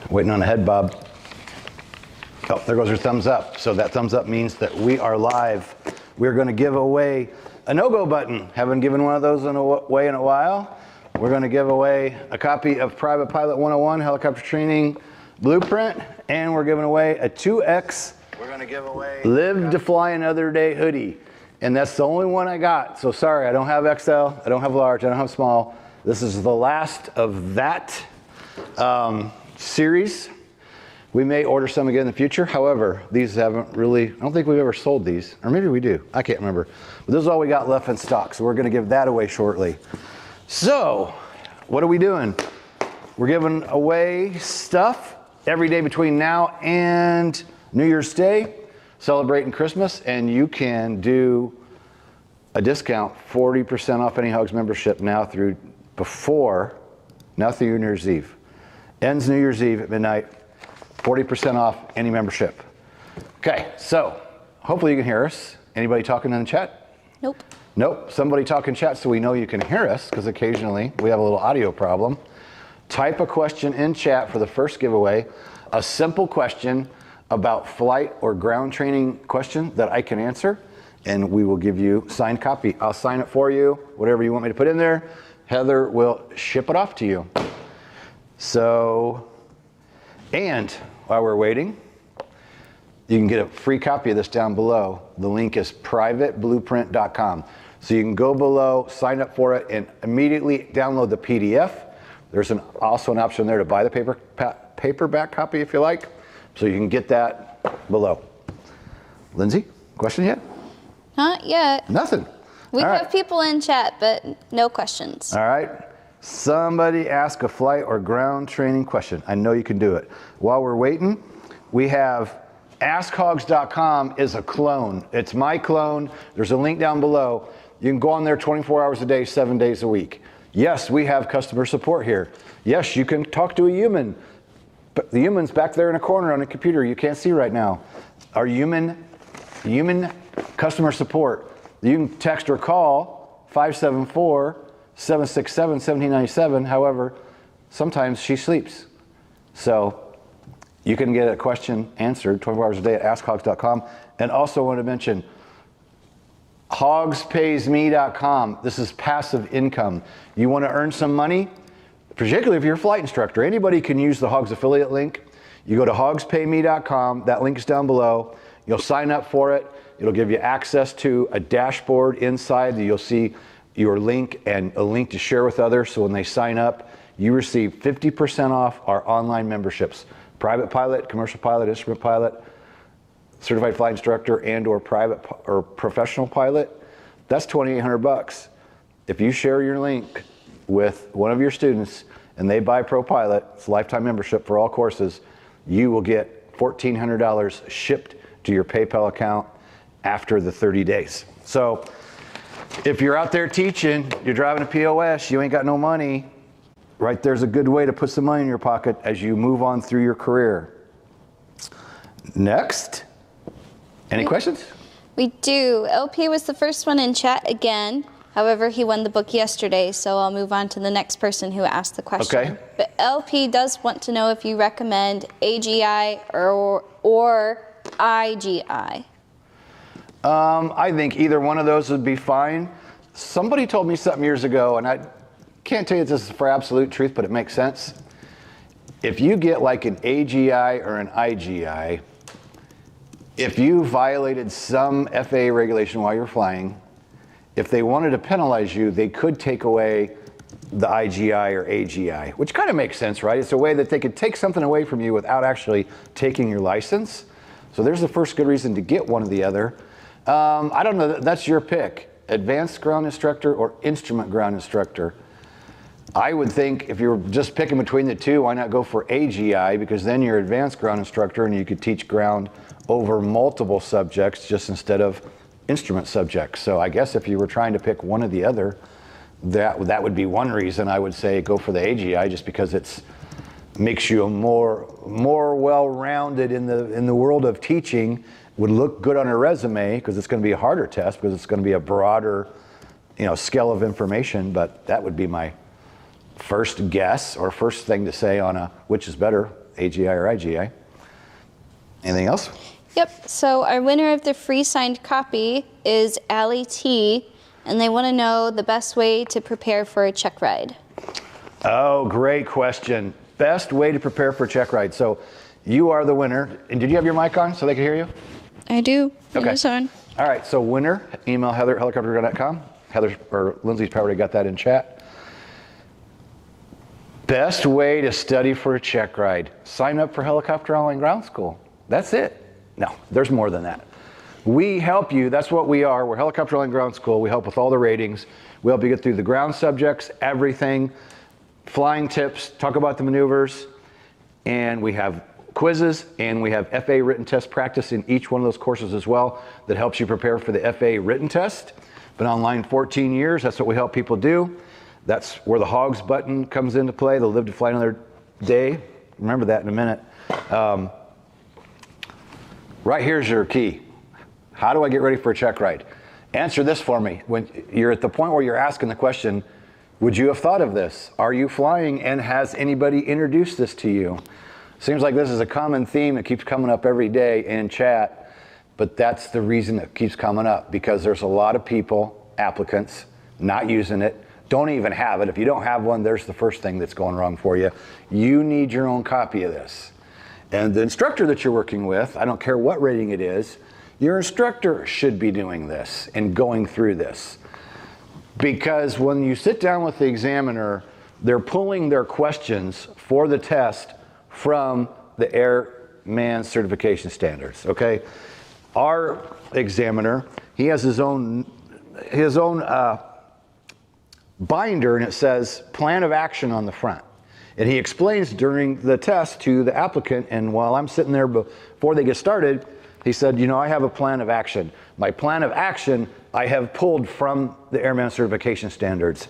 Waiting on a head bob. Oh, there goes your thumbs up. So that thumbs up means that we are live. We're going to give away a no-go button. Haven't given one of those away in a while. We're going to give away a copy of Private Pilot 101 Helicopter Training Blueprint, and we're giving away a 2X We're going to give away Live to Fly Another Day hoodie. And that's the only one I got. So sorry, I don't have XL, I don't have large, I don't have small. This is the last of that series. We may order some again in the future. However, these haven't really, I don't think we've ever sold these. Or maybe we do, I can't remember. But this is all we got left in stock. So we're gonna give that away shortly. So, what are we doing? We're giving away stuff every day between now and New Year's Day, celebrating Christmas, and you can do a discount, 40% off any HOGS membership now through New Year's Eve. Ends New Year's Eve at midnight, 40% off any membership. Okay, so hopefully you can hear us. Anybody talking in the chat? Nope. Nope, somebody talk in chat so we know you can hear us, because occasionally we have a little audio problem. Type a question in chat for the first giveaway, a simple question about flight or ground training question that I can answer, and we will give you a signed copy. I'll sign it for you, whatever you want me to put in there. Heather will ship it off to you. So, and while we're waiting, you can get a free copy of this down below. The link is privateblueprint.com. So you can go below, sign up for it, and immediately download the PDF. There's also an option there to buy the paperback copy if you like. So you can get that below. Lindsay, question yet? Not yet. Nothing. We All have right. people in chat, but no questions. All right. Somebody ask a flight or ground training question. I know you can do it. While we're waiting, we have askhogs.com is a clone. It's my clone. There's a link down below. You can go on there 24 hours a day, 7 days a week. Yes, we have customer support here. Yes, you can talk to a human. But the human's back there in a corner on a computer you can't see right now. Our human customer support. You can text or call 574-767-1797. However, sometimes she sleeps. So you can get a question answered 24 hours a day at askhogs.com. And also want to mention hogspaysme.com. This is passive income. You want to earn some money? Particularly if you're a flight instructor, anybody can use the HOGS affiliate link. You go to hogspayme.com, that link is down below. You'll sign up for it. It'll give you access to a dashboard inside that you'll see your link and a link to share with others. So when they sign up, you receive 50% off our online memberships. Private pilot, commercial pilot, instrument pilot, certified flight instructor, and or private or professional pilot. That's $2,800. If you share your link with one of your students and they buy Pro Pilot, it's a lifetime membership for all courses, you will get $1,400 shipped to your PayPal account after the 30 days. So if you're out there teaching, you're driving a POS, you ain't got no money, right there's a good way to put some money in your pocket as you move on through your career. Next, any questions? We do. LP was the first one in chat again. However, he won the book yesterday, so I'll move on to the next person who asked the question. Okay. But LP does want to know if you recommend AGI or IGI. I think either one of those would be fine. Somebody told me something years ago, and I can't tell you this is for absolute truth, but it makes sense. If you get like an AGI or an IGI, if you violated some FAA regulation while you're flying, if they wanted to penalize you, they could take away the IGI or AGI, which kind of makes sense, right? It's a way that they could take something away from you without actually taking your license. So there's the first good reason to get one or the other. I don't know, that's your pick. Advanced ground instructor or instrument ground instructor. I would think if you're just picking between the two, why not go for AGI? Because then you're advanced ground instructor and you could teach ground over multiple subjects just instead of instrument subjects. So I guess if you were trying to pick one or the other, that would be one reason I would say go for the AGI, just because it's makes you a more well-rounded in the world of teaching, would look good on a resume because it's going to be a harder test because it's going to be a broader, scale of information. But that would be my first guess or first thing to say on which is better, AGI or IGI. Anything else? Yep, so our winner of the free signed copy is Allie T, and they want to know the best way to prepare for a check ride. Oh, great question. Best way to prepare for a check ride. So you are the winner. And did you have your mic on so they could hear you? I do. Okay. It is on. All right, so winner, email Heather@helicopterground.com. Heather or Lindsay's probably got that in chat. Best way to study for a check ride. Sign up for Helicopter Online Ground School. That's it. No, there's more than that. We help you. That's what we are. We're Helicopter Online Ground School. We help with all the ratings. We help you get through the ground subjects, everything, flying tips, talk about the maneuvers, and we have quizzes, and we have FAA written test practice in each one of those courses as well that helps you prepare for the FAA written test. Been online 14 years. That's what we help people do. That's where the HOGS button comes into play, the live to fly another day. Remember that in a minute. Right here's your key. How do I get ready for a check ride? Answer this for me. When you're at the point where you're asking the question, would you have thought of this? Are you flying and has anybody introduced this to you? Seems like this is a common theme that keeps coming up every day in chat, but that's the reason it keeps coming up, because there's a lot of people, applicants, not using it, don't even have it. If you don't have one, there's the first thing that's going wrong for you. You need your own copy of this. And the instructor that you're working with, I don't care what rating it is, your instructor should be doing this and going through this. Because when you sit down with the examiner, they're pulling their questions for the test from the Airman Certification Standards, okay? Our examiner, he has his own binder, and it says plan of action on the front. And he explains during the test to the applicant, and while I'm sitting there before they get started, he said, you know, I have a plan of action. My plan of action I have pulled from the Airman Certification Standards.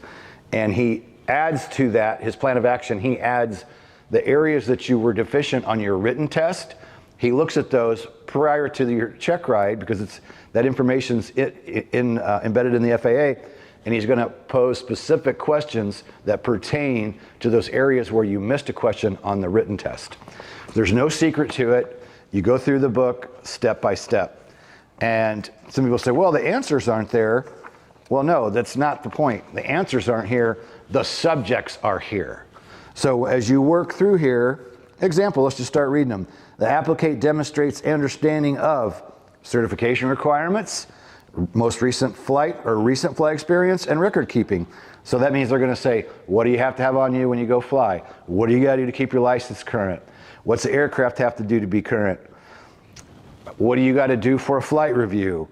And he adds to that, his plan of action, he adds the areas that you were deficient on your written test. He looks at those prior to your check ride, because that information's embedded in the FAA, and he's going to pose specific questions that pertain to those areas where you missed a question on the written test. There's no secret to it. You go through the book step by step. And some people say, well, the answers aren't there. Well, no, that's not the point. The answers aren't here. The subjects are here. So as you work through here, example, let's just start reading them. The applicant demonstrates understanding of certification requirements, most recent flight or recent flight experience, and record keeping. So that means they're going to say, what do you have to have on you when you go fly? What do you got to do to keep your license current? What's the aircraft have to do to be current? What do you got to do for a flight review?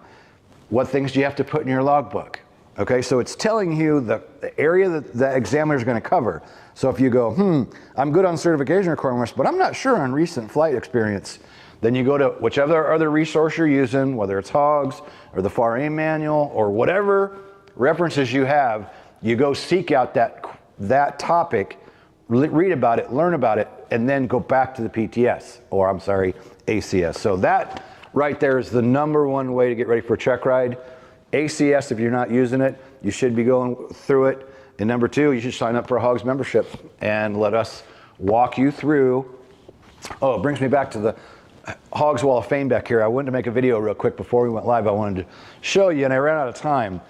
What things do you have to put in your logbook? Okay, so it's telling you the area that the examiner is going to cover. So if you go, I'm good on certification requirements, but I'm not sure on recent flight experience, then you go to whichever other resource you're using, whether it's HOGS or the FAR manual or whatever references you have, you go seek out that topic, read about it, learn about it, and then go back to the PTS, or I'm sorry, ACS. So that right there is the number one way to get ready for a check ride. ACS, if you're not using it, you should be going through it. And number two, you should sign up for a HOGS membership and let us walk you through. Oh, it brings me back to the HOGS Wall of Fame back here. I wanted to make a video real quick before we went live. I wanted to show you, and I ran out of time.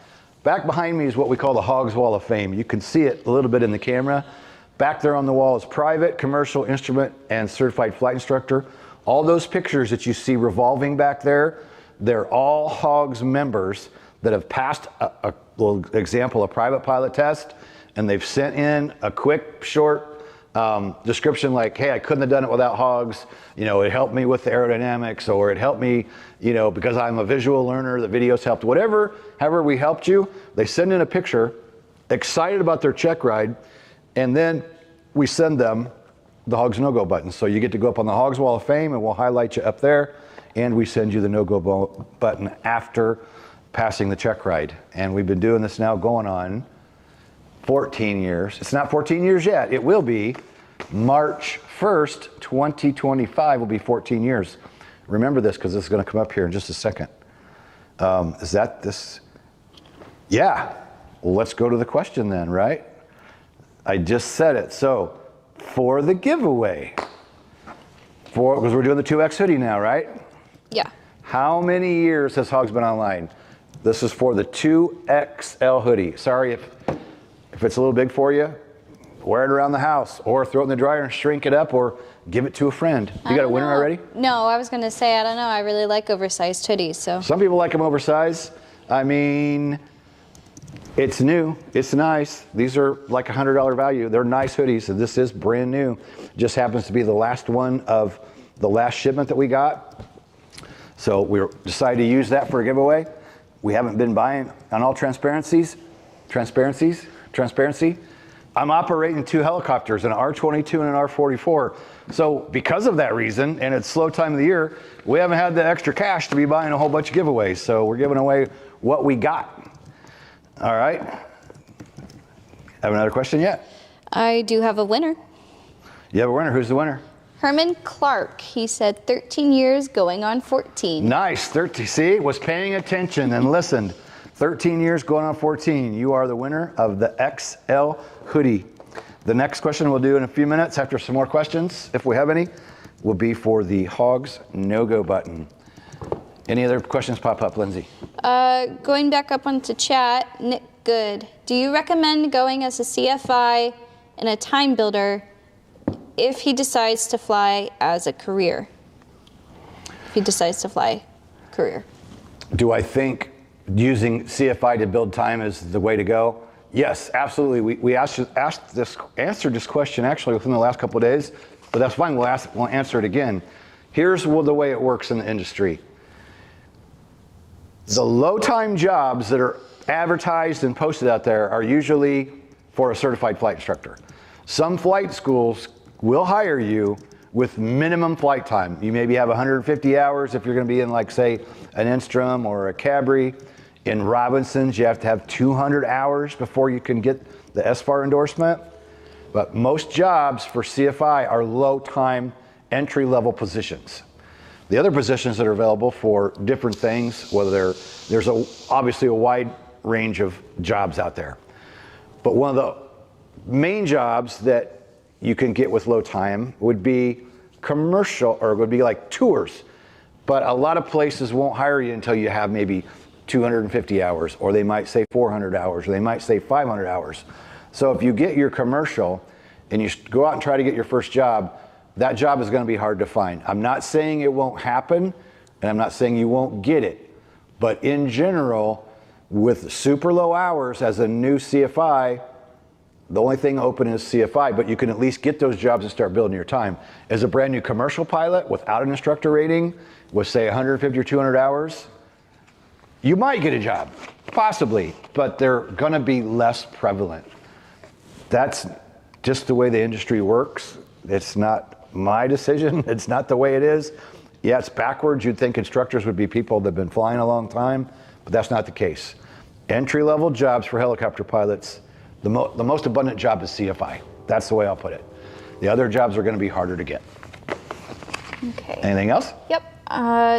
Back behind me is what we call the HOGS Wall of Fame. You can see it a little bit in the camera. Back there on the wall is private, commercial, instrument, and certified flight instructor. All those pictures that you see revolving back there, they're all HOGS members that have passed a private pilot test, and they've sent in a quick, short description like, hey, I couldn't have done it without HOGS. You know, it helped me with the aerodynamics, or it helped me, you know, because I'm a visual learner, the videos helped, however we helped you. They send in a picture, excited about their check ride, and then we send them the HOGS no-go button. So you get to go up on the HOGS Wall of Fame, and we'll highlight you up there, and we send you the no-go button after passing the check ride. And we've been doing this now going on 14 years. It's not 14 years yet. It will be. March 1st, 2025 will be 14 years. Remember this, because this is going to come up here in just a second. Is that this? Yeah. Well, let's go to the question then, right? I just said it. So for the giveaway, Because we're doing the 2X hoodie now, right? Yeah. How many years has HOGS been online? This is for the 2XL hoodie. Sorry if it's a little big for you, wear it around the house or throw it in the dryer and shrink it up or give it to a friend. You got a winner already? No, I was going to say, I don't know. I really like oversized hoodies. So Some people like them oversized. I mean, it's new. It's nice. These are like $100 value. They're nice hoodies, and this is brand new. Just happens to be the last one of the last shipment that we got. So we decided to use that for a giveaway. We haven't been buying on all transparency. I'm operating 2 helicopters, an R-22 and an R-44. So because of that reason, and it's slow time of the year, we haven't had the extra cash to be buying a whole bunch of giveaways. So we're giving away what we got. All right. Have another question yet? I do have a winner. You have a winner. Who's the winner? Herman Clark. He said 13 years going on 14. Nice. 13. See, was paying attention and listened. 13 years going on 14. You are the winner of the XL hoodie. The next question we'll do in a few minutes after some more questions, if we have any, will be for the HOGS no-go button. Any other questions pop up, Lindsay? Going back up onto chat, Nick Good. Do you recommend going as a CFI and a time builder if he decides to fly as a career? If he decides to fly career. Do I think using CFI to build time is the way to go? Yes, absolutely. We answered this question actually within the last couple of days, but that's fine. We'll answer it again. Here's the way it works in the industry. The low time jobs that are advertised and posted out there are usually for a certified flight instructor. Some flight schools will hire you with minimum flight time. You maybe have 150 hours if you're going to be in, like, say, an Instrum or a Cabri. In Robinsons, you have to have 200 hours before you can get the SFAR endorsement. But most jobs for CFI are low time entry-level positions. The other positions that are available for different things, whether there's obviously a wide range of jobs out there. But one of the main jobs that you can get with low time would be commercial, or would be like tours. But a lot of places won't hire you until you have maybe 250 hours, or they might say 400 hours, or they might say 500 hours. So if you get your commercial and you go out and try to get your first job, that job is going to be hard to find. I'm not saying it won't happen, and I'm not saying you won't get it. But in general, with super low hours as a new CFI, the only thing open is CFI, but you can at least get those jobs and start building your time. As a brand new commercial pilot without an instructor rating, with say 150 or 200 hours, you might get a job, possibly, but they're gonna be less prevalent. That's just the way the industry works. It's not my decision. It's not the way it is. Yeah, it's backwards. You'd think instructors would be people that have been flying a long time, but that's not the case. Entry-level jobs for helicopter pilots, the most abundant job is CFI. That's the way I'll put it. The other jobs are gonna be harder to get. Okay. Anything else? Yep.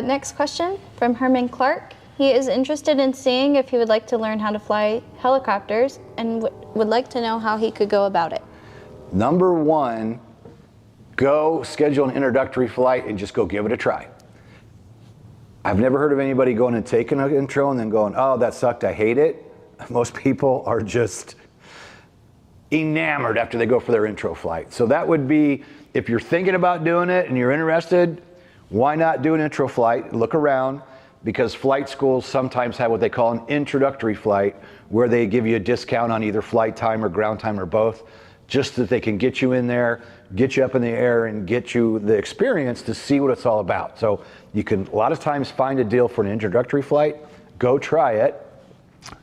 Next question from Herman Clark. He is interested in seeing if he would like to learn how to fly helicopters and would like to know how he could go about it. Number one, go schedule an introductory flight and just go give it a try. I've never heard of anybody going and taking an intro and then going, oh, that sucked, I hate it. Most people are just enamored after they go for their intro flight. So that would be, if you're thinking about doing it and you're interested, why not do an intro flight? Look around, because flight schools sometimes have what they call an introductory flight, where they give you a discount on either flight time or ground time or both, just so that they can get you in there, get you up in the air, and get you the experience to see what it's all about. So you can a lot of times find a deal for an introductory flight, go try it,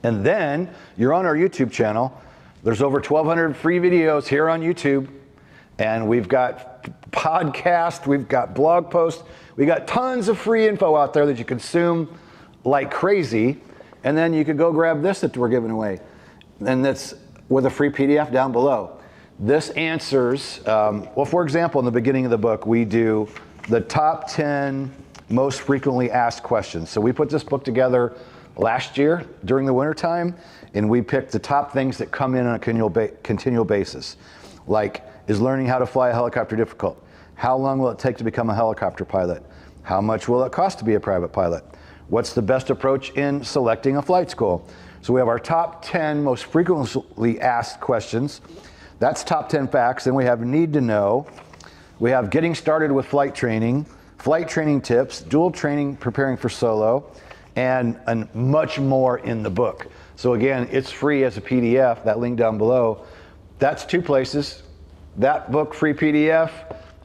and then you're on our YouTube channel. There's over 1,200 free videos here on YouTube, and we've got podcasts, we've got blog posts, we got tons of free info out there that you consume like crazy, and then you could go grab this that we're giving away, and that's with a free PDF down below. This answers, well, for example, in the beginning of the book, we do the top 10 most frequently asked questions. So we put this book together last year during the winter time, and we picked the top things that come in on a continual basis. Like, is learning how to fly a helicopter difficult? How long will it take to become a helicopter pilot? How much will it cost to be a private pilot? What's the best approach in selecting a flight school? So we have our top 10 most frequently asked questions. That's top 10 facts. Then we have need to know. We have getting started with flight training tips, dual training preparing for solo, and much more in the book. So again, it's free as a PDF, that link down below. That's two places. That book, free PDF,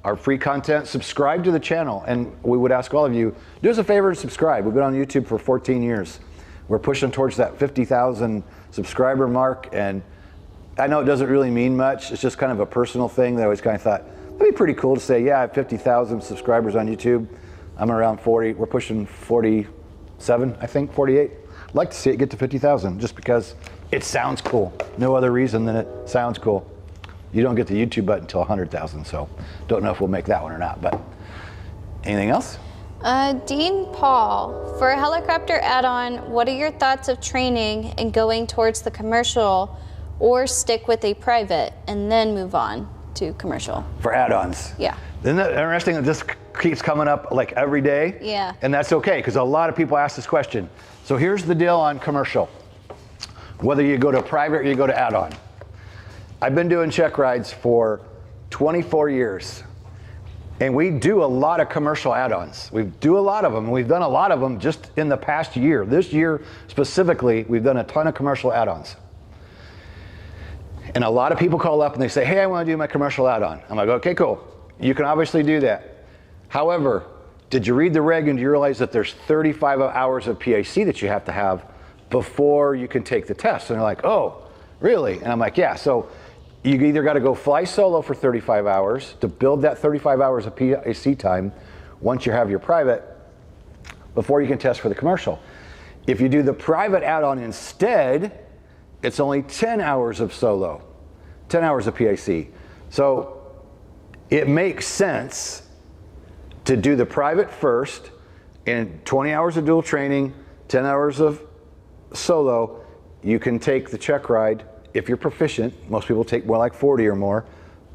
our free content. Subscribe to the channel, and we would ask all of you, do us a favor and subscribe. We've been on YouTube for 14 years. We're pushing towards that 50,000 subscriber mark, and I know it doesn't really mean much. It's just kind of a personal thing that I always kind of thought, it'd be pretty cool to say, yeah, I have 50,000 subscribers on YouTube. I'm around 40. We're pushing 47, I think, 48. I'd like to see it get to 50,000 just because it sounds cool. No other reason than it sounds cool. You don't get the YouTube button until 100,000, so don't know if we'll make that one or not, but anything else? Dean Paul, for a helicopter add-on, what are your thoughts of training and going towards the commercial, or stick with a private and then move on to commercial? For add-ons. Yeah. Isn't that interesting that this keeps coming up like every day? Yeah. And that's okay, because a lot of people ask this question. So here's the deal on commercial. Whether you go to private or you go to add-on. I've been doing check rides for 24 years. And we do a lot of commercial add-ons. We do a lot of them. We've done a lot of them just in the past year. This year specifically, we've done a ton of commercial add-ons. And a lot of people call up and they say, hey, I want to do my commercial add-on. I'm like, okay, cool. You can obviously do that. However, did you read the reg and do you realize that there's 35 hours of PAC that you have to have before you can take the test? And they're like, oh, really? And I'm like, yeah. So you either got to go fly solo for 35 hours to build that 35 hours of PAC time once you have your private before you can test for the commercial. If you do the private add-on instead, it's only 10 hours of solo, 10 hours of PAC. So it makes sense to do the private first and 20 hours of dual training, 10 hours of solo. You can take the check ride if you're proficient. Most people take more like 40 or more,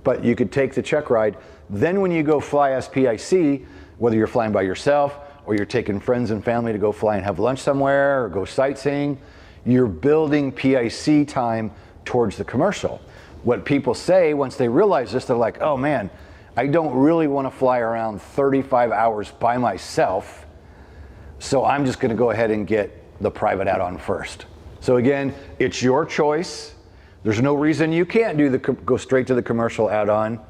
but you could take the check ride. Then when you go fly as PIC, whether you're flying by yourself or you're taking friends and family to go fly and have lunch somewhere or go sightseeing, you're building PIC time towards the commercial. What people say once they realize this, they're like, oh man, I don't really want to fly around 35 hours by myself, so I'm just going to go ahead and get the private add-on first. So again, it's your choice. There's no reason you can't go straight to the commercial add-on.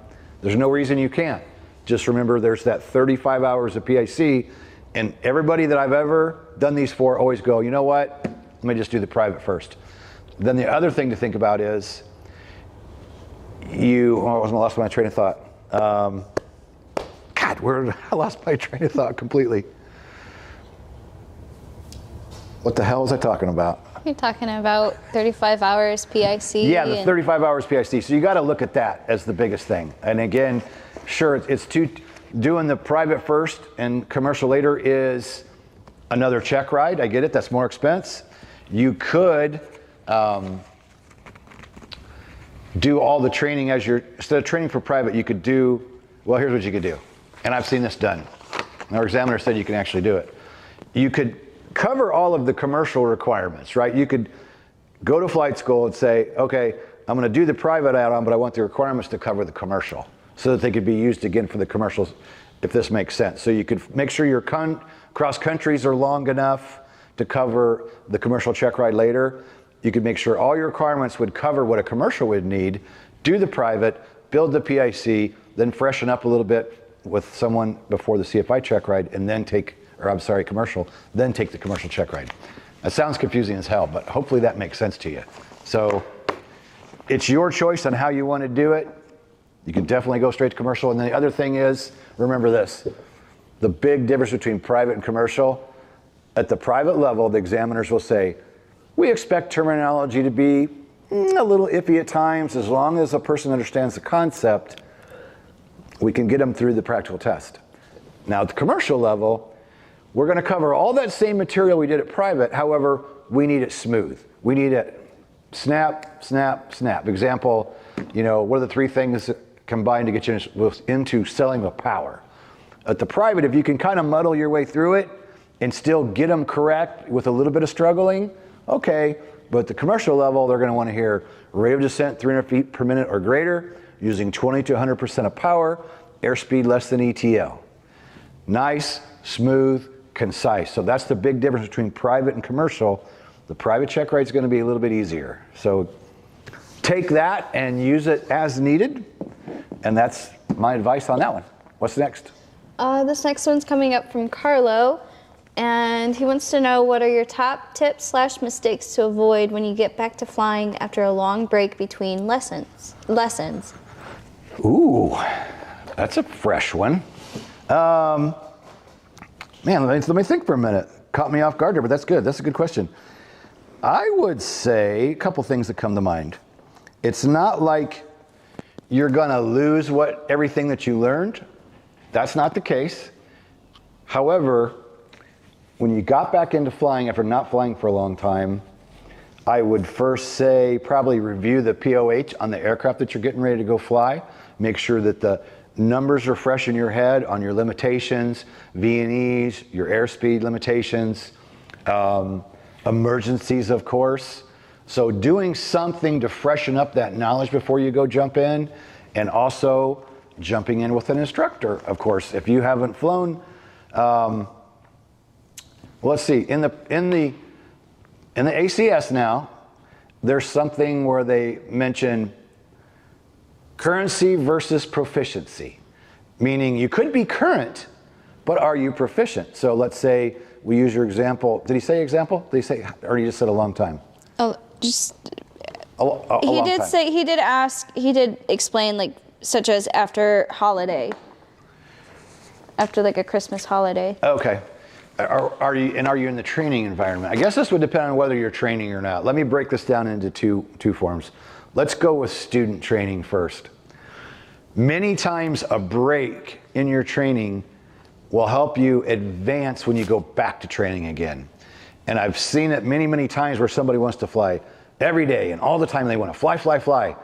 There's no reason you can't. Just remember there's that 35 hours of PIC, and everybody that I've ever done these for always go, you know what? Let me just do the private first. Then the other thing to think about is I lost my train of thought. God, I lost my train of thought completely. What the hell was I talking about? You're talking about 35 hours PIC. Yeah, the 35 hours PIC. So you got to look at that as the biggest thing. And again, sure, doing the private first and commercial later is another check ride. I get it. That's more expense. You could do all the training instead of training for private, you could do, well, here's what you could do. And I've seen this done. Our examiner said you can actually do it. You could cover all of the commercial requirements, right? You could go to flight school and say, okay, I'm going to do the private add-on, but I want the requirements to cover the commercial so that they could be used again for the commercials, if this makes sense. So you could make sure your cross countries are long enough to cover the commercial check ride later. You could make sure all your requirements would cover what a commercial would need, do the private, build the PIC, then freshen up a little bit with someone before the CFI check ride, and then commercial, then take the commercial check ride. That sounds confusing as hell, but hopefully that makes sense to you. So it's your choice on how you want to do it. You can definitely go straight to commercial. And then the other thing is, remember this, the big difference between private and commercial. At the private level, the examiners will say, we expect terminology to be a little iffy at times. As long as a person understands the concept, we can get them through the practical test. Now at the commercial level, we're going to cover all that same material we did at private. However, we need it smooth. We need it snap, snap, snap. Example, what are the three things combined to get you into selling the power. At the private, if you can kind of muddle your way through it and still get them correct with a little bit of struggling, okay. But at the commercial level, they're going to want to hear rate of descent 300 feet per minute or greater, using 20 to 100% of power, airspeed less than ETL. Nice, smooth, concise. So that's the big difference between private and commercial. The private check ride is going to be a little bit easier. So take that and use it as needed. And that's my advice on that one. What's next? This next one's coming up from Carlo, and he wants to know, what are your top tips / mistakes to avoid when you get back to flying after a long break between lessons? Ooh, that's a fresh one. Man, let me think for a minute. Caught me off guard there, but that's good. That's a good question. I would say a couple things that come to mind. It's not like you're gonna lose everything that you learned. That's not the case. However, when you got back into flying after not flying for a long time, I would first say probably review the POH on the aircraft that you're getting ready to go fly. Make sure that the numbers are fresh in your head on your limitations, V&Es, your airspeed limitations, emergencies, of course. So doing something to freshen up that knowledge before you go jump in, and also jumping in with an instructor, of course. If you haven't flown, let's see, in the ACS now, there's something where they mention currency versus proficiency, meaning you could be current, but are you proficient? So let's say we use your example. Did he say example? Did he say, or he just said a long time? Oh, just he did time. Say, he did ask, he did explain, like, such as after holiday, after like a Christmas holiday. Okay. Are you in the training environment? I guess this would depend on whether you're training or not. Let me break this down into two forms. Let's go with student training first. Many times a break in your training will help you advance when you go back to training again. And I've seen it many, many times where somebody wants to fly every day and all the time they want to fly, fly, fly.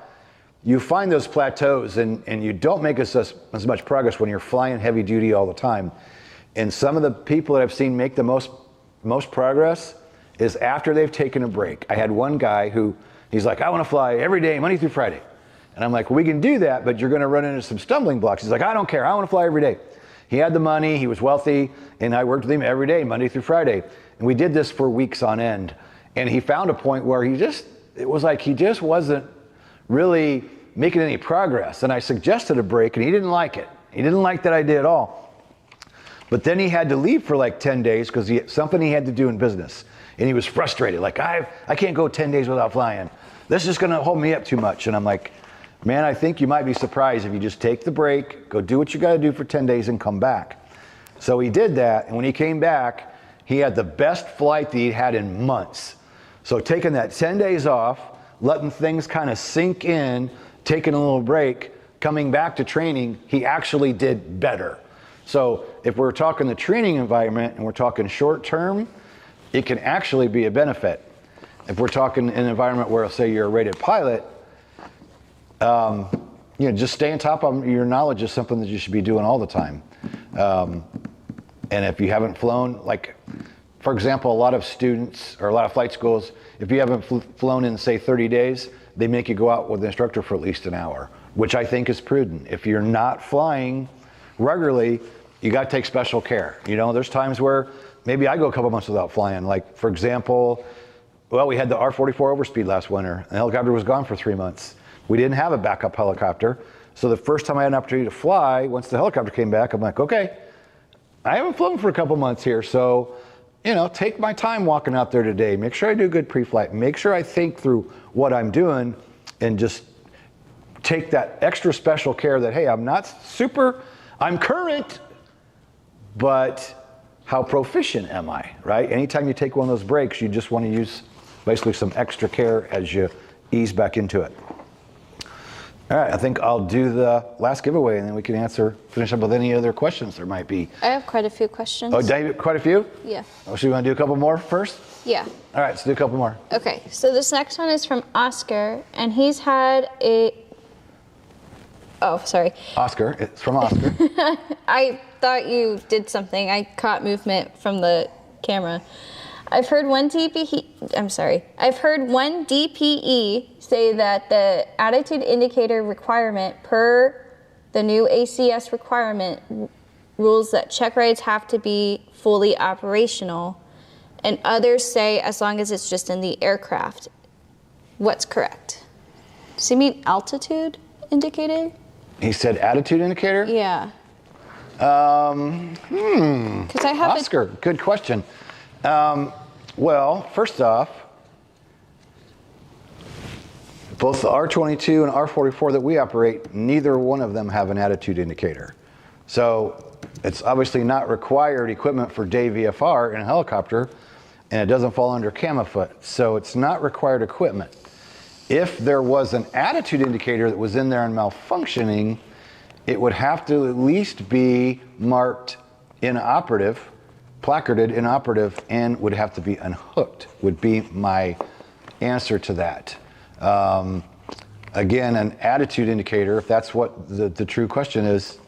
You find those plateaus and you don't make as much progress when you're flying heavy duty all the time. And some of the people that I've seen make the most progress is after they've taken a break. I had one guy who, he's like, I want to fly every day, Monday through Friday. And I'm like, well, we can do that, but you're going to run into some stumbling blocks. He's like, I don't care. I want to fly every day. He had the money, he was wealthy, and I worked with him every day, Monday through Friday. And we did this for weeks on end. And he found a point where it was like he just wasn't really making any progress. And I suggested a break, and he didn't like it. He didn't like that idea at all. But then he had to leave for like 10 days because something he had to do in business. And he was frustrated, like, I can't go 10 days without flying. This is gonna hold me up too much. And I'm like, man, I think you might be surprised if you just take the break, go do what you gotta do for 10 days and come back. So he did that, and when he came back, he had the best flight that he'd had in months. So taking that 10 days off, letting things kind of sink in, taking a little break, coming back to training, he actually did better. So if we're talking the training environment and we're talking short term, it can actually be a benefit. If we're talking an environment where, say, you're a rated pilot, just stay on top of your knowledge is something that you should be doing all the time. And if you haven't flown, like, for example, a lot of students or a lot of flight schools, if you haven't flown in, say, 30 days, they make you go out with an instructor for at least an hour, which I think is prudent. If you're not flying regularly, you got to take special care. There's times where maybe I go a couple months without flying. Like, for example, we had the R-44 overspeed last winter, and the helicopter was gone for 3 months. We didn't have a backup helicopter. So the first time I had an opportunity to fly, once the helicopter came back, I'm like, okay, I haven't flown for a couple months here. So, take my time walking out there today. Make sure I do a good pre-flight. Make sure I think through what I'm doing and just take that extra special care that, hey, I'm current, but how proficient am I, right? Anytime you take one of those breaks, you just want to use basically some extra care as you ease back into it. All right, I think I'll do the last giveaway, and then we can finish up with any other questions there might be. I have quite a few questions. Oh, David, quite a few? Yeah. Oh, so you want to do a couple more first? Yeah. All right, let's do a couple more. Okay, so this next one is from Oscar, and he's had a Oh, sorry. Oscar, it's from Oscar. I thought you did something. I caught movement from the camera. I've heard one DPE say that the attitude indicator requirement per the new ACS requirement rules that check rides have to be fully operational, and others say as long as it's just in the aircraft. What's correct? Does he mean altitude indicator? He said attitude indicator? Yeah. Because I have Oscar, good question. Well, first off, both the R22 and R44 that we operate, neither one of them have an attitude indicator. So it's obviously not required equipment for day VFR in a helicopter, and it doesn't fall under Camafoot. So it's not required equipment. If there was an attitude indicator that was in there and malfunctioning, it would have to at least be marked inoperative, placarded inoperative, and would have to be unhooked, would be my answer to that. Again, an attitude indicator, if that's what the true question is,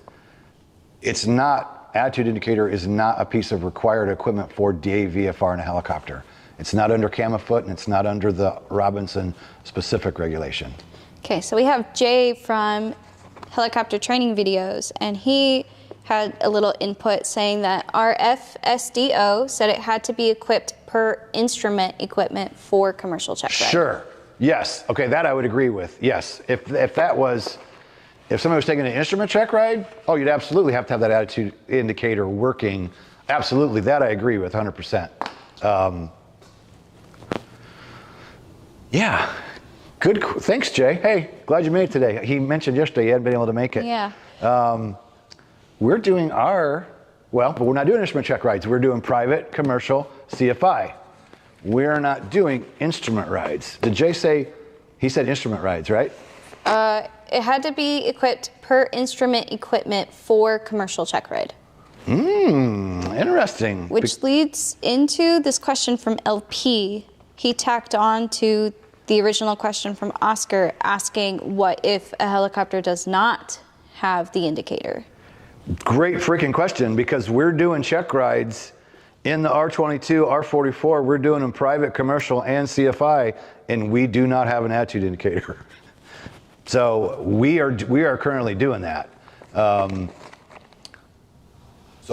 it's not, attitude indicator is not a piece of required equipment for day VFR in a helicopter. It's not under Camafoot, and it's not under the Robinson specific regulation. Okay, so we have Jay from Helicopter Training Videos, and he had a little input saying that our FSDO said it had to be equipped per instrument equipment for commercial check ride. Sure, yes, okay, that I would agree with, yes. If somebody was taking an instrument check ride, oh, you'd absolutely have to have that attitude indicator working. Absolutely, that I agree with 100%. Yeah, good, thanks Jay. Hey, glad you made it today. He mentioned yesterday he hadn't been able to make it. Yeah. We're doing but we're not doing instrument check rides. We're doing private, commercial, CFI. We're not doing instrument rides. Did Jay say, he said instrument rides, right? It had to be equipped per instrument equipment for commercial check ride. Interesting. Which leads into this question from LP. He tacked on to the original question from Oscar asking what if a helicopter does not have the indicator? Great freaking question, because we're doing check rides in the R22, R44. We're doing them private, commercial, and CFI, and we do not have an attitude indicator. So we are currently doing that. So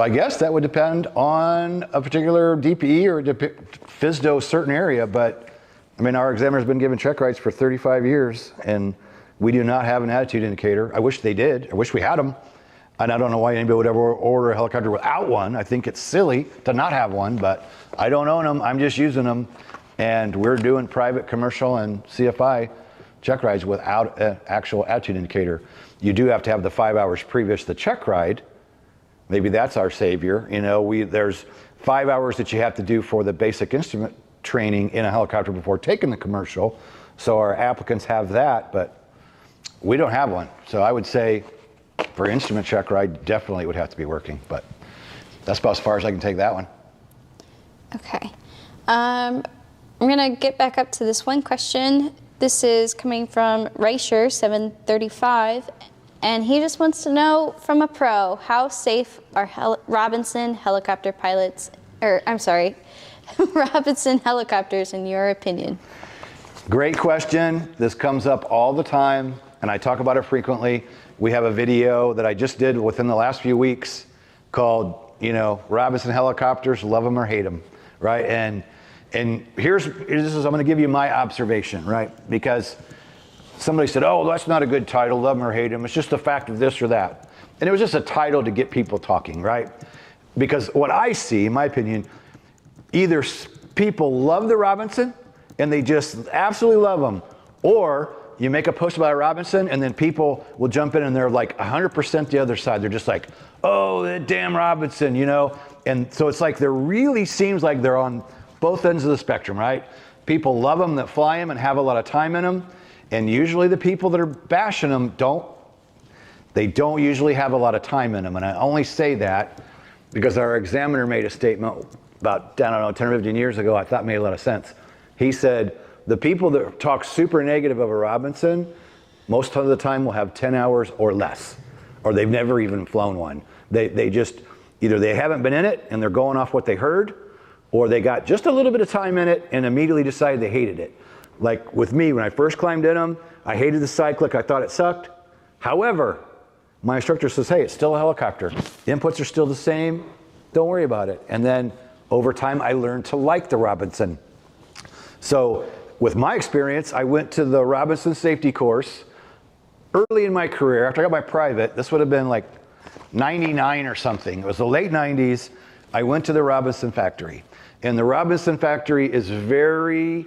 I guess that would depend on a particular DPE or FSDO certain area, but I mean, our examiner's been giving check rides for 35 years, and we do not have an attitude indicator. I wish they did. I wish we had them. And I don't know why anybody would ever order a helicopter without one. I think it's silly to not have one, but I don't own them. I'm just using them. And we're doing private, commercial, and CFI check rides without an actual attitude indicator. You do have to have the 5 hours previous to the check ride. Maybe that's our savior. You know, there's 5 hours that you have to do for the basic instrument training in a helicopter before taking the commercial. So our applicants have that, but we don't have one. So I would say for instrument check ride, definitely would have to be working, but that's about as far as I can take that one. Okay. I'm gonna get back up to this one question. This is coming from Reicher 735, and he just wants to know from a pro, how safe are Robinson helicopter pilots, Robinson helicopters in your opinion? Great question. This comes up all the time, and I talk about it frequently. We have a video that I just did within the last few weeks called, Robinson helicopters, love them or hate them, right? And I'm going to give you my observation, right? Because somebody said, oh, that's not a good title, love them or hate them. It's just the fact of this or that. And it was just a title to get people talking, right? Because what I see, in my opinion, either people love the Robinson and they just absolutely love them, or you make a post about a Robinson and then people will jump in and they're like 100% the other side. They're just like, oh, that damn Robinson, And so it's like there really seems like they're on both ends of the spectrum, right? People love them that fly them and have a lot of time in them. And usually the people that are bashing them don't usually have a lot of time in them. And I only say that because our examiner made a statement about, 10 or 15 years ago, I thought made a lot of sense. He said, the people that talk super negative of a Robinson most of the time will have 10 hours or less, or they've never even flown one. They just, either they haven't been in it and they're going off what they heard, or they got just a little bit of time in it and immediately decided they hated it. Like with me, when I first climbed in them, I hated the cyclic, I thought it sucked. However, my instructor says, hey, it's still a helicopter. The inputs are still the same, don't worry about it. And then over time, I learned to like the Robinson. So with my experience, I went to the Robinson safety course early in my career. After I got my private, this would have been like 99 or something. It was the late 90s. I went to the Robinson factory. And the Robinson factory is very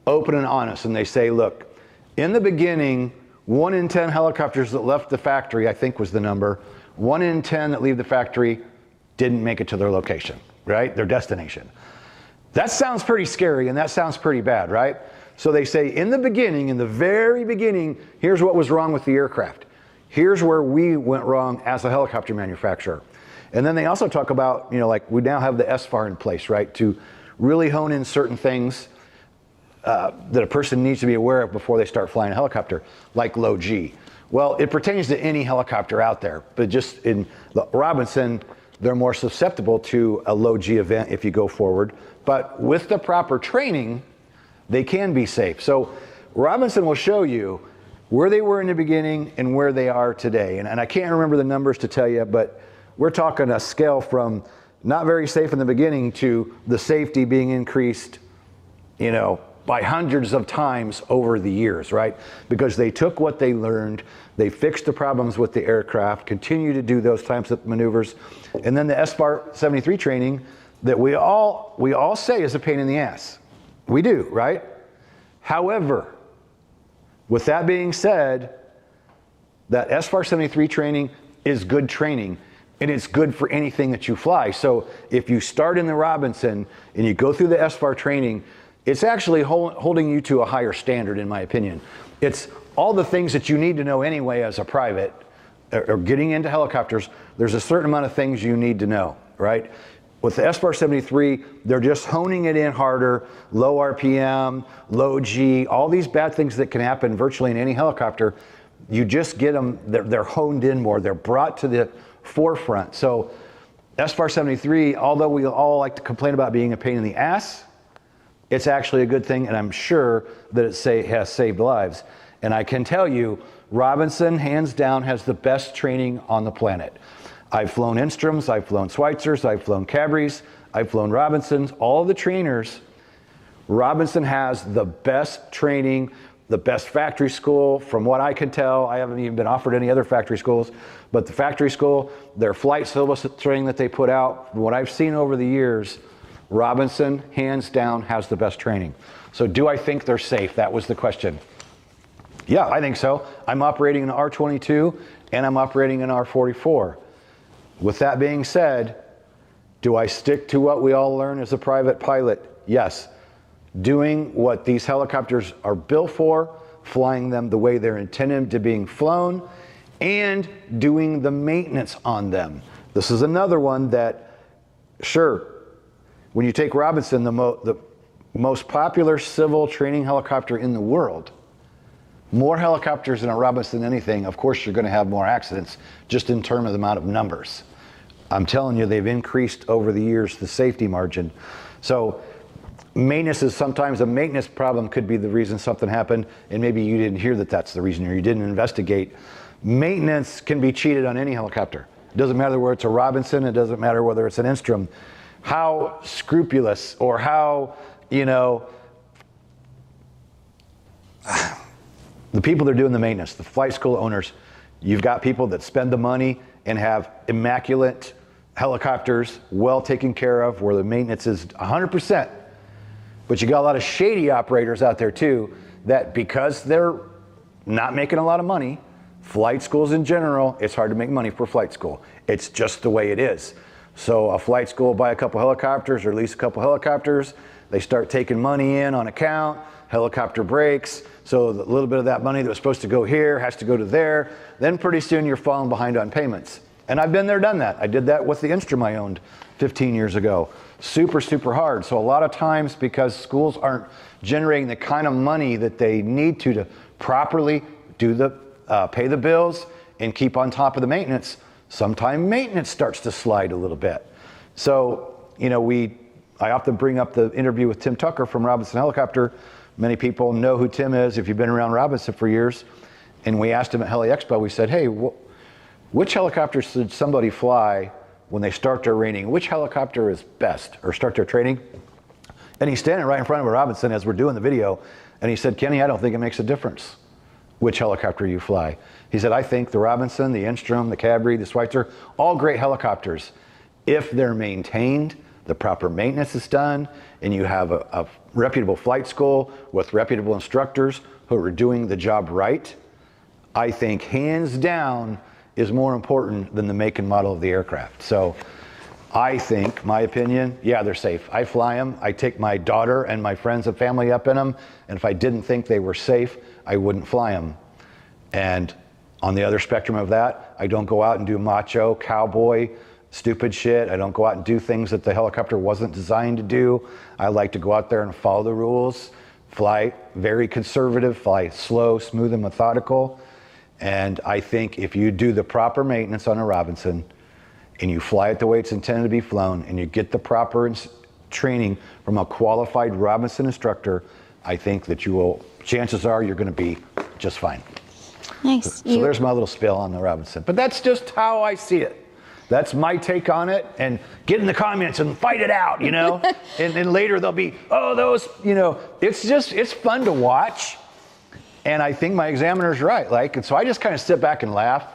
open and honest. And they say, look, in the beginning, 1 in 10 helicopters that left the factory, I think was the number, 1 in 10 that leave the factory didn't make it to their location, right? Their destination. That sounds pretty scary and that sounds pretty bad, right? So they say in the beginning, in the very beginning, here's what was wrong with the aircraft. Here's where we went wrong as a helicopter manufacturer. And then they also talk about, you know, like we now have the SFAR in place, right? To really hone in certain things that a person needs to be aware of before they start flying a helicopter, like low G. Well, it pertains to any helicopter out there, but just in the Robinson, they're more susceptible to a low G event if you go forward. But with the proper training, they can be safe. So Robinson will show you where they were in the beginning and where they are today. And I can't remember the numbers to tell you, but we're talking a scale from not very safe in the beginning to the safety being increased, you know, by hundreds of times over the years, right? Because they took what they learned, they fixed the problems with the aircraft, continue to do those types of maneuvers. And then the SFAR 73 training that we all say is a pain in the ass. We do, right? However, with that being said, that SFAR 73 training is good training, and it's good for anything that you fly. So if you start in the Robinson and you go through the SFAR training, it's actually holding you to a higher standard, in my opinion. It's all the things that you need to know anyway as a private, or getting into helicopters, there's a certain amount of things you need to know, right? With the SFAR 73, they're just honing it in harder, low RPM, low G, all these bad things that can happen virtually in any helicopter. You just get them, they're honed in more, they're brought to the forefront. So SFAR 73, although we all like to complain about being a pain in the ass, it's actually a good thing, and I'm sure that it has saved lives. And I can tell you, Robinson, hands down, has the best training on the planet. I've flown Instroms, I've flown Schweitzers, I've flown Cabris, I've flown Robinsons, all the trainers. Robinson has the best training, the best factory school. From what I can tell, I haven't even been offered any other factory schools, but the factory school, their flight syllabus training that they put out, from what I've seen over the years, Robinson, hands down, has the best training. So do I think they're safe? That was the question. Yeah, I think so. I'm operating an R22 and I'm operating an R44. With that being said, do I stick to what we all learn as a private pilot? Yes. Doing what these helicopters are built for, flying them the way they're intended to being flown, and doing the maintenance on them. This is another one that, sure, when you take Robinson, the most popular civil training helicopter in the world, more helicopters in a Robinson than anything, of course you're going to have more accidents just in terms of the amount of numbers. I'm telling you, they've increased over the years the safety margin. So maintenance is sometimes a maintenance problem could be the reason something happened, and maybe you didn't hear that that's the reason, or you didn't investigate. Maintenance can be cheated on any helicopter. It doesn't matter whether it's a Robinson, it doesn't matter whether it's an Instrom. How scrupulous or how, you know, the people that are doing the maintenance, the flight school owners, you've got people that spend the money and have immaculate helicopters, well taken care of, where the maintenance is 100%. But you got a lot of shady operators out there too, that because they're not making a lot of money, flight schools in general, it's hard to make money for flight school. It's just the way it is. So a flight school will buy a couple helicopters or lease a couple helicopters. They start taking money in on account, helicopter breaks. So a little bit of that money that was supposed to go here has to go to there. Then pretty soon you're falling behind on payments. And I've been there, done that. I did that with the Instrom I owned 15 years ago. Super, super hard. So a lot of times, because schools aren't generating the kind of money that they need to properly do the pay the bills and keep on top of the maintenance, sometimes maintenance starts to slide a little bit. So, you know, I often bring up the interview with Tim Tucker from Robinson Helicopter. Many people know who Tim is if you've been around Robinson for years. And we asked him at Heli Expo, we said, hey, which helicopter should somebody fly when they start their training? Which helicopter is best, or start their training? And he's standing right in front of a Robinson as we're doing the video. And he said, Kenny, I don't think it makes a difference which helicopter you fly. He said, I think the Robinson, the Enstrom, the Cadbury, the Schweitzer, all great helicopters. If they're maintained, the proper maintenance is done, and you have a reputable flight school with reputable instructors who are doing the job right, I think hands down is more important than the make and model of the aircraft. So I think, my opinion, yeah, they're safe. I fly them. I take my daughter and my friends and family up in them. And if I didn't think they were safe, I wouldn't fly them. And on the other spectrum of that, I don't go out and do macho, cowboy, stupid shit. I don't go out and do things that the helicopter wasn't designed to do. I like to go out there and follow the rules, fly very conservative, fly slow, smooth, and methodical. And I think if you do the proper maintenance on a Robinson, and you fly it the way it's intended to be flown, and you get the proper training from a qualified Robinson instructor, I think that you will, chances are you're going to be just fine. Nice. So there's my little spill on the Robinson. But that's just how I see it. That's my take on it. And get in the comments and fight it out, you know? and then later they'll be, oh, those, you know, it's fun to watch. And I think my examiner's right. And so I just kind of sit back and laugh.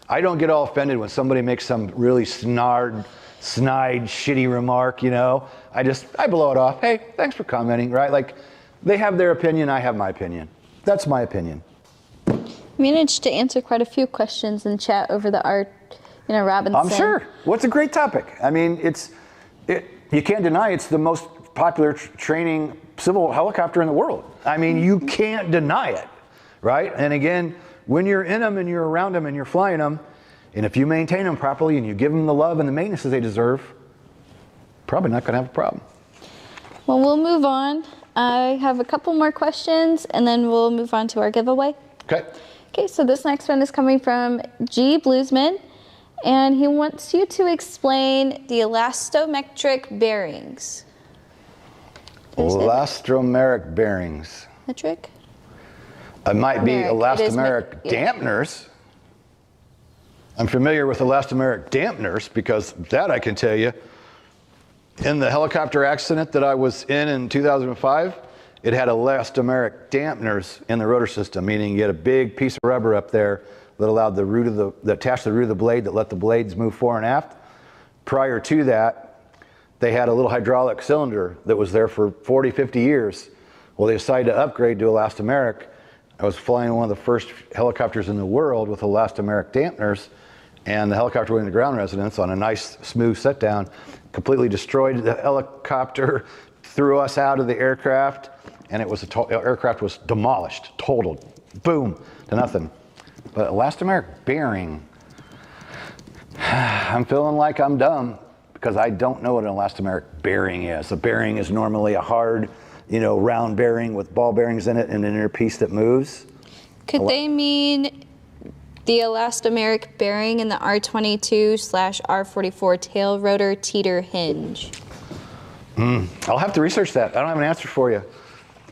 I don't get all offended when somebody makes some really snide, shitty remark, you know. I blow it off. Hey, thanks for commenting, right? Like, they have their opinion, I have my opinion. That's my opinion. Managed to answer quite a few questions in chat over the Robinson. I'm sure. What's a great topic? I mean, you can't deny it's the most popular training civil helicopter in the world. I mean, you can't deny it, right? And again, when you're in them and you're around them and you're flying them, and if you maintain them properly and you give them the love and the maintenance that they deserve, probably not going to have a problem. Well, we'll move on. I have a couple more questions, and then we'll move on to our giveaway. Okay. Okay, so this next one is coming from G. Bluesman, and he wants you to explain the elastometric bearings. Elastomeric bearings. Metric? It might be elastomeric dampeners. I'm familiar with elastomeric dampeners because that I can tell you. In the helicopter accident that I was in 2005, it had elastomeric dampeners in the rotor system, meaning you had a big piece of rubber up there that allowed that attached the root of the blade that let the blades move fore and aft. Prior to that, they had a little hydraulic cylinder that was there for 40, 50 years. Well, they decided to upgrade to elastomeric. I was flying one of the first helicopters in the world with elastomeric dampeners, and the helicopter went into ground residence on a nice, smooth set down, completely destroyed the helicopter, threw us out of the aircraft, and aircraft was demolished, totaled, boom, to nothing. But elastomeric bearing, I'm feeling like I'm dumb because I don't know what an elastomeric bearing is. A bearing is normally a hard, round bearing with ball bearings in it and an inner piece that moves. Could they mean the elastomeric bearing in the R22/R44 tail rotor teeter hinge? I'll have to research that. I don't have an answer for you.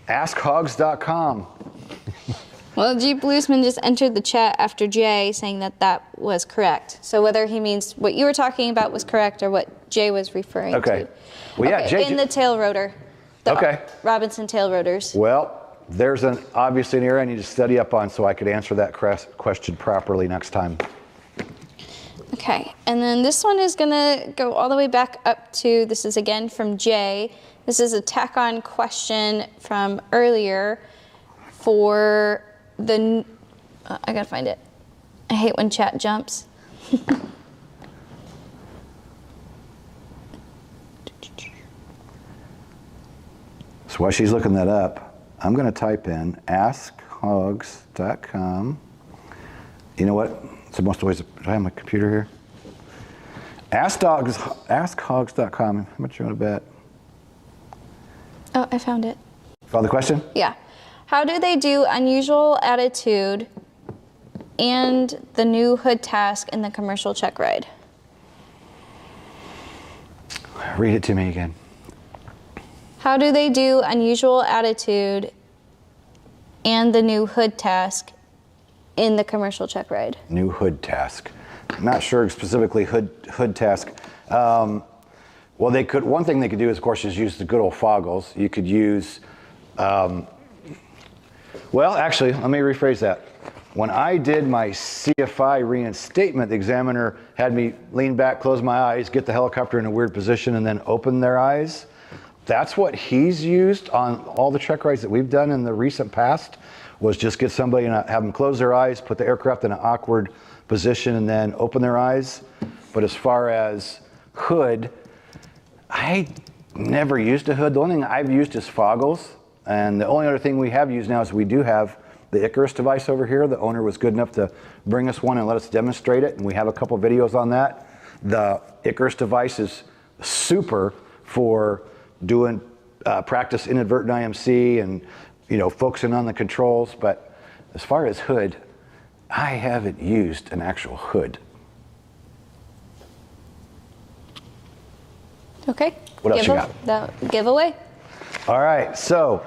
AskHOGS.com. Well, G. Bluesman just entered the chat after Jay saying that was correct. So whether he means what you were talking about was correct or what Jay was referring to. Well, yeah, Jay. In the tail rotor. The Robinson tail rotors. Well, there's obviously an area I need to study up on so I could answer that question properly next time. Okay, and then this one is going to go all the way back up to, this is again from Jay. This is a tack-on question from earlier for I gotta find it. I hate when chat jumps. So while she's looking that up, I'm going to type in askhogs.com. You know what? It's the most ways. Do I have my computer here? Askhogs.com. How much you want to bet? Oh, I found it. Found the question? Yeah. How do they do unusual attitude and the new hood task in the commercial check ride. Read it to me again. How do they do unusual attitude and the new hood task in the commercial check ride? New hood task. I'm not sure specifically hood task. Well, they could. One thing they could do is, of course, is use the good old foggles. You could use. Well, actually, let me rephrase that. When I did my CFI reinstatement, the examiner had me lean back, close my eyes, get the helicopter in a weird position, and then open their eyes. That's what he's used on all the check rides that we've done in the recent past, was just get somebody and have them close their eyes, put the aircraft in an awkward position, and then open their eyes. But as far as hood, I never used a hood. The only thing I've used is foggles. And the only other thing we have used now is we do have the Icarus device over here. The owner was good enough to bring us one and let us demonstrate it, and we have a couple videos on that. The Icarus device is super for doing practice inadvertent IMC and, you know, focusing on the controls. But as far as hood, I haven't used an actual hood. Okay. What else you got? The giveaway. All right, so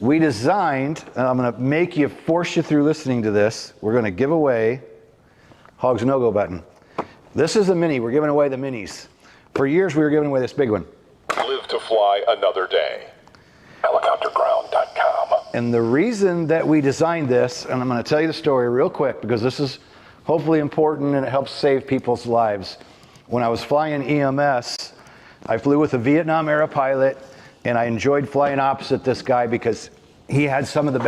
we designed, and I'm going to force you through listening to this. We're going to give away HOGS no-go button. This is a mini. We're giving away the minis. For years, we were giving away this big one. Live to fly another day. Helicopterground.com. And the reason that we designed this, and I'm going to tell you the story real quick because this is hopefully important and it helps save people's lives. When I was flying EMS, I flew with a Vietnam era pilot, and I enjoyed flying opposite this guy because he had some of the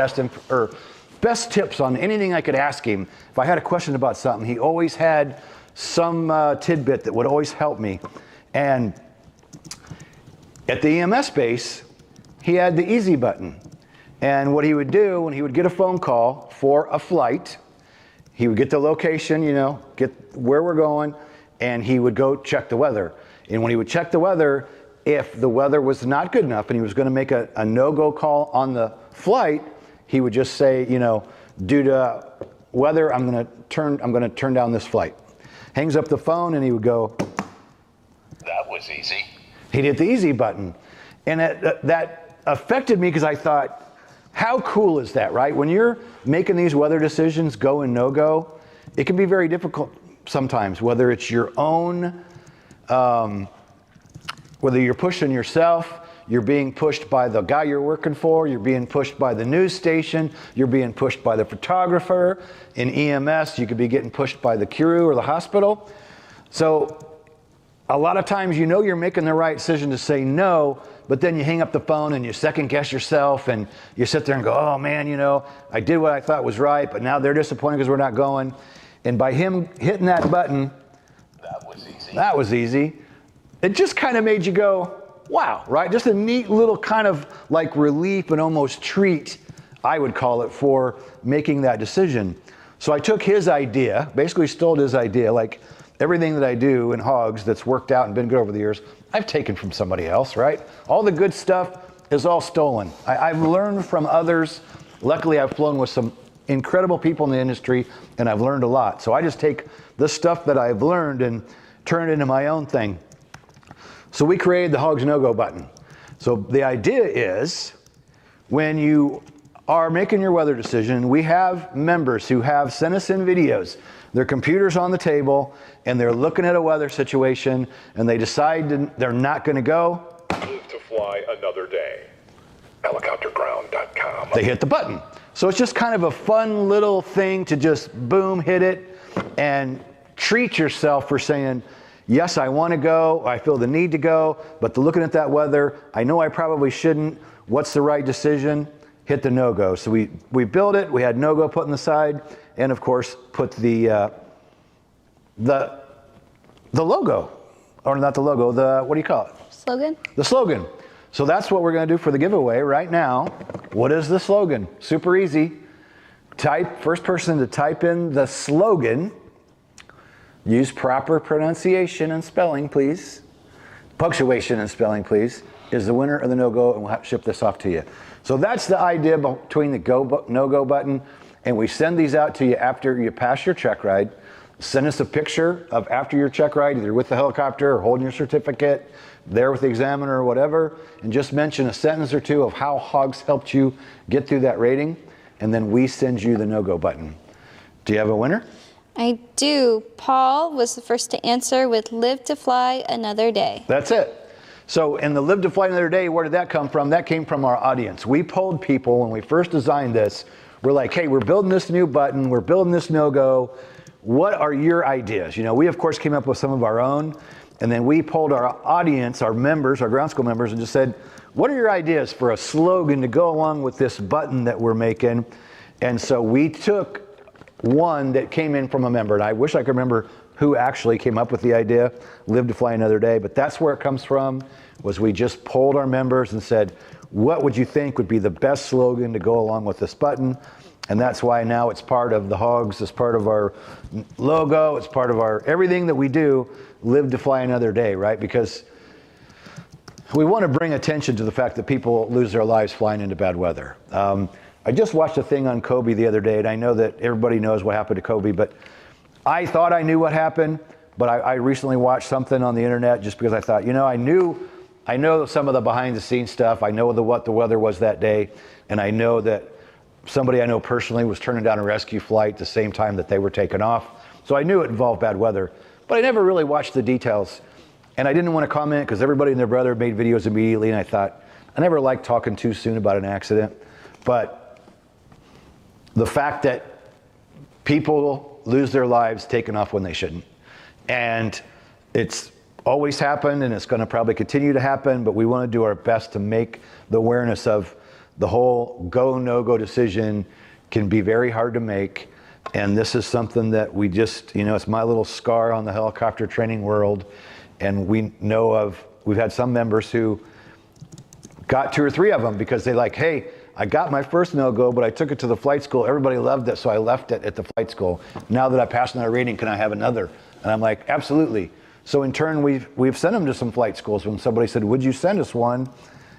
best tips on anything I could ask him. If I had a question about something, he always had some tidbit that would always help me. And at the EMS base, he had the easy button. And what he would do when he would get a phone call for a flight, he would get the location, you know, get where we're going, and he would go check the weather. And when he would check the weather, if the weather was not good enough and he was going to make a no-go call on the flight, he would just say, you know, due to weather, I'm going to turn down this flight. Hangs up the phone and he would go, That was easy. he'd hit the easy button. And that affected me because I thought, how cool is that, right? When you're making these weather decisions, go and no-go, it can be very difficult sometimes, whether it's your own, whether you're pushing yourself, you're being pushed by the guy you're working for, you're being pushed by the news station, you're being pushed by the photographer. In EMS, you could be getting pushed by the crew or the hospital. So a lot of times you know you're making the right decision to say no, but then you hang up the phone and you second guess yourself and you sit there and go, oh man, you know, I did what I thought was right, but now they're disappointed because we're not going. And by him hitting that button, that was easy. It just kind of made you go, wow, right? Just a neat little kind of like relief and almost treat, I would call it, for making that decision. So I took his idea, basically stole his idea, like everything that I do in HOGS that's worked out and been good over the years, I've taken from somebody else, right? All the good stuff is all stolen. I've learned from others. Luckily, I've flown with some incredible people in the industry, and I've learned a lot. So I just take the stuff that I've learned and turn it into my own thing. So we created the HOGS no-go button. So the idea is, when you are making your weather decision, we have members who have sent us in videos. Their computer's on the table, and they're looking at a weather situation, and they decide they're not going to go. Live to fly another day. Helicopterground.com. They hit the button. So it's just kind of a fun little thing to just boom, hit it, and treat yourself for saying, yes, I want to go, I feel the need to go, but looking at that weather, I know I probably shouldn't. What's the right decision? Hit the no-go. So we built it, we had no-go put on the side, and of course put the logo, or not the logo, what do you call it? Slogan? The slogan. So that's what we're going to do for the giveaway right now. What is the slogan? Super easy. First person to type in the slogan. Use proper pronunciation and spelling, please. Punctuation and spelling, please. Is the winner of the no-go, and we'll ship this off to you. So that's the idea between the go no-go button and we send these out to you after you pass your check ride. Send us a picture of after your check ride, either with the helicopter or holding your certificate, there with the examiner or whatever, and just mention a sentence or two of how HOGS helped you get through that rating, and then we send you the no-go button. Do you have a winner? I do. Paul was the first to answer with Live to Fly Another Day. That's it. So in the Live to Fly Another Day, where did that come from? That came from our audience. We polled people when we first designed this. We're like, hey, we're building this new button. We're building this no-go. What are your ideas? You know, we of course came up with some of our own, and then we polled our audience, our members, our ground school members, and just said, what are your ideas for a slogan to go along with this button that we're making? And so we took one that came in from a member, and I wish I could remember who actually came up with the idea, Live to Fly Another Day, but that's where it comes from, was we just polled our members and said, what would you think would be the best slogan to go along with this button? And that's why now it's part of the HOGS, it's part of our logo, it's part of our everything that we do, Live to Fly Another Day, right? Because we want to bring attention to the fact that people lose their lives flying into bad weather. I just watched a thing on Kobe the other day, and I know that everybody knows what happened to Kobe, but I thought I knew what happened, but I recently watched something on the internet just because I thought, you know, I know some of the behind the scenes stuff. I know what the weather was that day, and I know that somebody I know personally was turning down a rescue flight the same time that they were taking off. So I knew it involved bad weather, but I never really watched the details. And I didn't want to comment because everybody and their brother made videos immediately, and I thought, I never liked talking too soon about an accident. But the fact that people lose their lives taking off when they shouldn't. And it's always happened, and it's going to probably continue to happen, but we want to do our best to make the awareness of the whole go, no-go decision can be very hard to make. And this is something that we just, you know, it's my little scar on the helicopter training world. And we know of, we've had some members who got 2 or 3 of them because they like, hey, I got my first no-go, but I took it to the flight school. Everybody loved it, so I left it at the flight school. Now that I passed another rating, can I have another? And I'm like, absolutely. So in turn, we've sent them to some flight schools. When somebody said, would you send us one?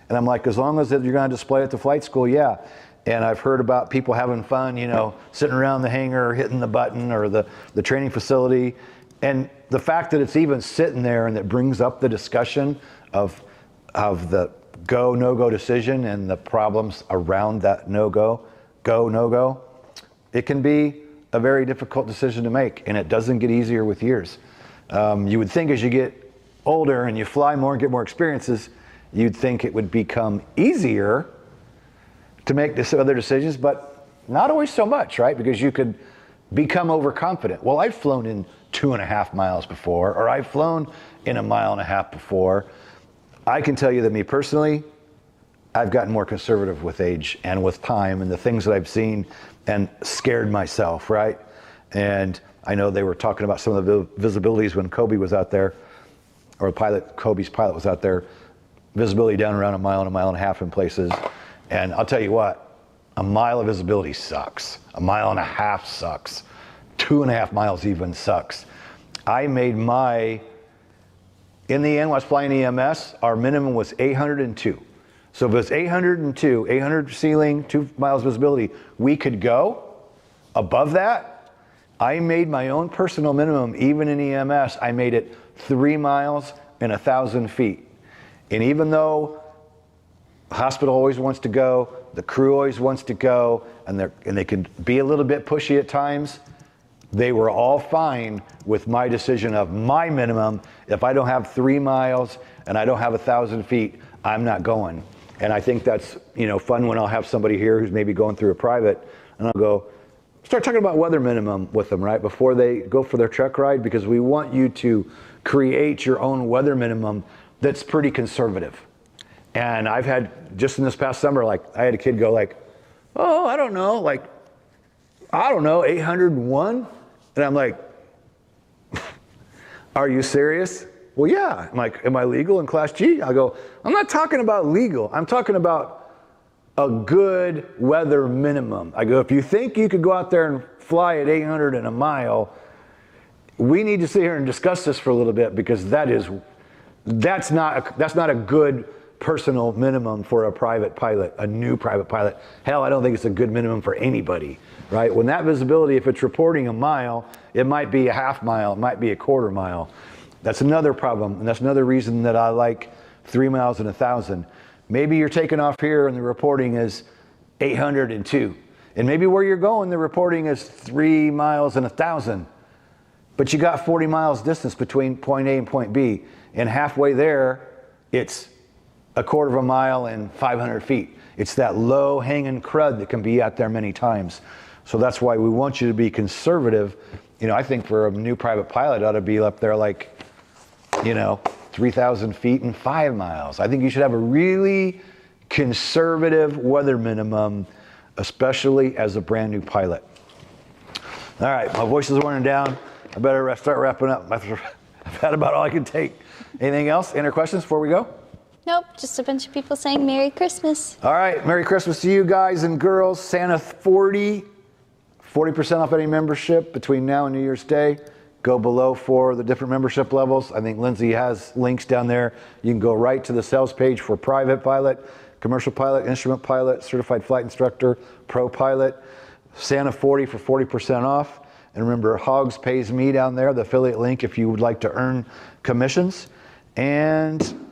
And I'm like, as long as you're going to display it at the flight school, yeah. And I've heard about people having fun, you know, sitting around the hangar, hitting the button or the training facility. And the fact that it's even sitting there and that brings up the discussion of the go, no-go decision and the problems around that no-go, no-go, it can be a very difficult decision to make, and it doesn't get easier with years. You would think as you get older and you fly more and get more experiences, you'd think it would become easier to make other decisions, but not always so much, right? Because you could become overconfident. Well, I've flown in 2.5 miles before, or I've flown in 1.5 miles before. I can tell you that me personally, I've gotten more conservative with age and with time and the things that I've seen and scared myself, right? And I know they were talking about some of the visibilities when Kobe was out there, or Kobe's pilot was out there, visibility down around 1 mile and 1.5 miles in places. And I'll tell you what, 1 mile of visibility sucks. 1.5 miles sucks. 2.5 miles even sucks. I made in the end, when I was flying EMS, our minimum was 802. So if it was 802, 800 ceiling, 2 miles visibility, we could go. Above that, I made my own personal minimum, even in EMS, I made it 3 miles and 1,000 feet. And even though the hospital always wants to go, the crew always wants to go, and they can be a little bit pushy at times, they were all fine with my decision of my minimum. If I don't have 3 miles and I don't have 1,000 feet, I'm not going. And I think that's, you know, fun when I'll have somebody here who's maybe going through a private, and I'll go start talking about weather minimum with them, right, before they go for their truck ride, because we want you to create your own weather minimum that's pretty conservative. And I've had, just in this past summer, like I had a kid go like, oh, I don't know, 801. And I'm like, are you serious? Well, yeah. I'm like, am I legal in Class G? I go, I'm not talking about legal. I'm talking about a good weather minimum. I go, if you think you could go out there and fly at 800 in a mile, we need to sit here and discuss this for a little bit, because that's not a good personal minimum for a private pilot, a new private pilot. Hell, I don't think it's a good minimum for anybody, right? When that visibility, if it's reporting a mile, it might be a half mile, it might be a quarter mile. That's another problem, and that's another reason that I like 3 miles and 1,000. Maybe you're taking off here and the reporting is 802. And maybe where you're going, the reporting is 3 miles and 1,000. But you got 40 miles distance between point A and point B. And halfway there, it's a quarter of a mile and 500 feet. It's that low hanging crud that can be out there many times. So that's why we want you to be conservative. You know, I think for a new private pilot, it ought to be up there like, you know, 3,000 feet and 5 miles. I think you should have a really conservative weather minimum, especially as a brand new pilot. All right, my voice is wearing down. I better start wrapping up. I've had about all I can take. Anything else? Any questions before we go? Nope, just a bunch of people saying Merry Christmas. All right, Merry Christmas to you guys and girls. Santa 40% off any membership between now and New Year's Day. Go below for the different membership levels. I think Lindsay has links down there. You can go right to the sales page for private pilot, commercial pilot, instrument pilot, certified flight instructor, pro pilot. Santa 40 for 40% off. And remember, HOGS pays me down there, the affiliate link, if you would like to earn commissions. And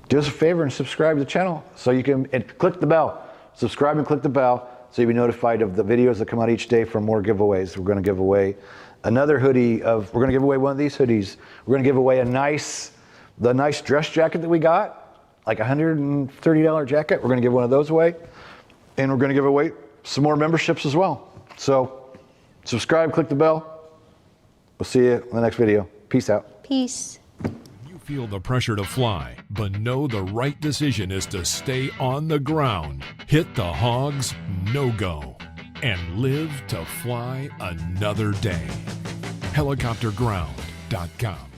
do us a favor and subscribe to the channel so you can, and click the bell. Subscribe and click the bell so you'll be notified of the videos that come out each day for more giveaways. We're going to give away another hoodie we're going to give away one of these hoodies. We're going to give away the nice dress jacket that we got, like $130 jacket. We're going to give one of those away. And we're going to give away some more memberships as well. So subscribe, click the bell. We'll see you in the next video. Peace out. Peace. You feel the pressure to fly, but know the right decision is to stay on the ground. Hit the HOGS no-go and live to fly another day. Helicopterground.com